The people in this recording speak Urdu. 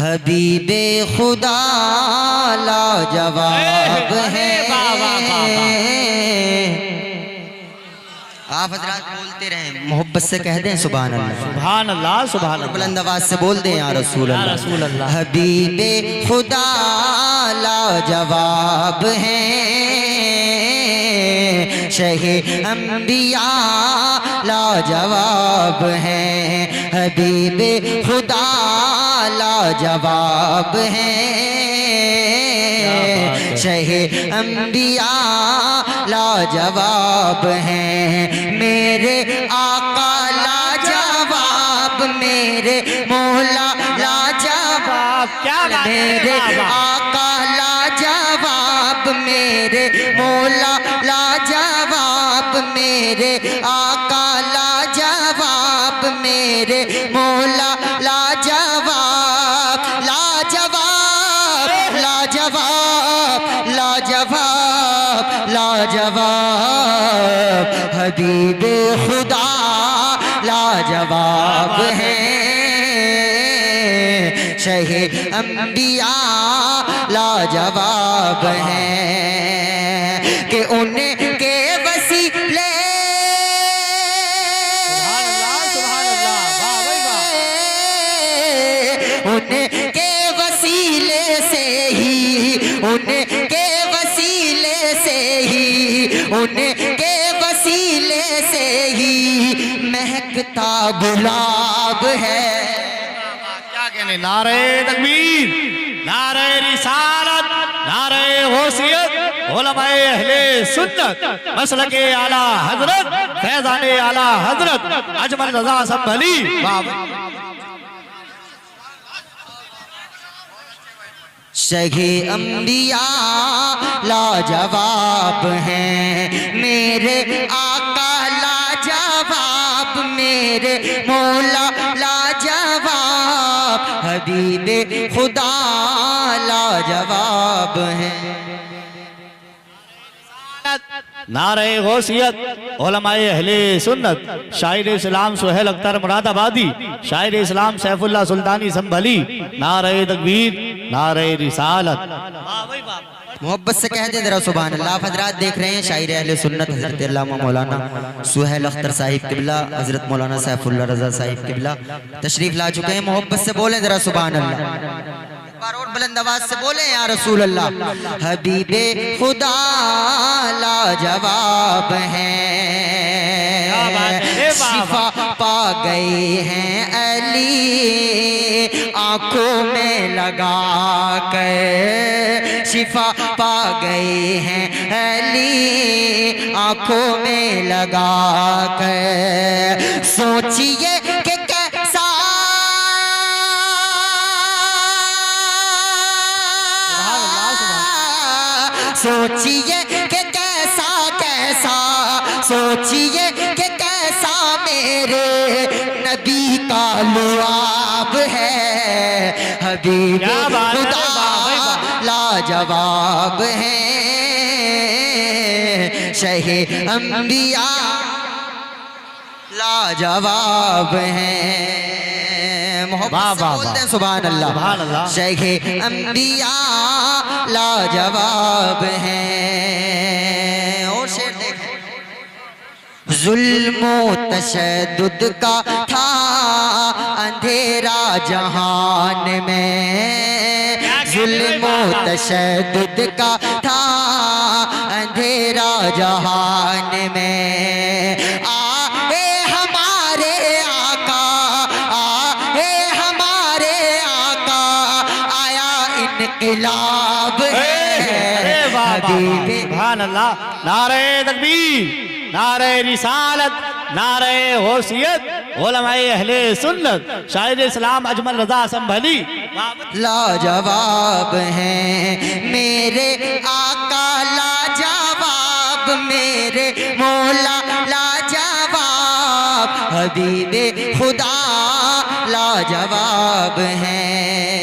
حبیب خدا لاجواب ہے۔ آپ حضرات بولتے رہیں، محبت سے کہہ دیں سبحان اللہ، سبحان اللہ، سبحان اللہ، بلند آواز سے بول دیں یا رسول یا اللہ۔ رسول اللہ۔ حبیب خدا لاجواب ہیں، شہ انبیاء لاجواب ہیں، حبیب خدا لاجواب ہیں، شہ انبیاء لاجواب ہیں، میرے آقا لاجواب، میرے مولا لاجواب، میرے آقا لاجواب، میرے مولا لاجواب، میرے آقا لاجواب، میرے مولا لاجواب، لاجواب لاجواب لاجواب لاجواب، حبیب خدا لاجواب ہیں، شہ انبیاء لاجواب ہیں، کہ ان کے وسیلے ان کے وسیلے سے ہی، ان کے وسیلے سے ہی، ان کے وسیلے سے ہی مہکتا گلاب ہے۔ کیا کہنے، نعرہ تکبیر، نعرہ رسالت، نعرہ غوثیت، علماء اہل سنت، مسلک اعلیٰ حضرت، فیضان اعلیٰ حضرت اجمل رضا سنبھلی۔ شہ انبیاء لاجواب ہیں، میرے آقا لاجواب، میرے مولا لاجواب، حبیب خدا لاجواب ہیں۔ نعرہ غوثیت، علماء اہل سنت، شاعر اسلام سہیل اختر مراد آبادی، شاعر اسلام سیف اللہ سلطانی سنبھلی، نعرہ تکبیر، نعرہ رسالت۔ محبت سے کہہ دیں ذرا سبحان اللہ۔ آپ حضرات دیکھ رہے ہیں شاعر اہل سنت حضرت علامہ مولانا سہیل اختر صاحب قبلہ، حضرت مولانا سیف اللہ رضا صاحب قبلہ تشریف لا چکے ہیں، محبت سے بولیں ذرا سبحان اللہ، بار اور بلند آواز سے بولیں یا رسول اللہ۔ حبیب خدا لاجواب ہیں، شفا پا گئے ہیں علی آنکھوں میں لگا کر، شفا پا گئے ہیں علی آنکھوں میں لگا کر، سوچئے کہ کیسا سوچئے کہ کیسا کیسا، سوچئے کہ کیسا میرے نبی کا لعاب ہے، حبیب خدا لاجواب ہیں، شہ انبیاء لاجواب ہیں۔ محبت سے بول دیں سبحان اللہ، شہ انبیاء لاجواب ہیں۔ اور شعر دیکھیں، ظلم و تشدد کا تھا اندھیرا جہان میں، ظلم و تشدد کا تھا اندھیرا جہان میں، آئے ہمارے آقا، آئے ہمارے آقا، آیا انقلاب ہے، حبیب سبحان اللہ، نعرہ تکبیر، نعرہ رسالت، نعرہ غوثیت، علماء اہل سنت، شاعر اسلام اجمل رضا سنبھلی۔ لاجواب ہیں، میرے آقا لاجواب، میرے مولا لاجواب، حبیب خدا لاجواب ہیں۔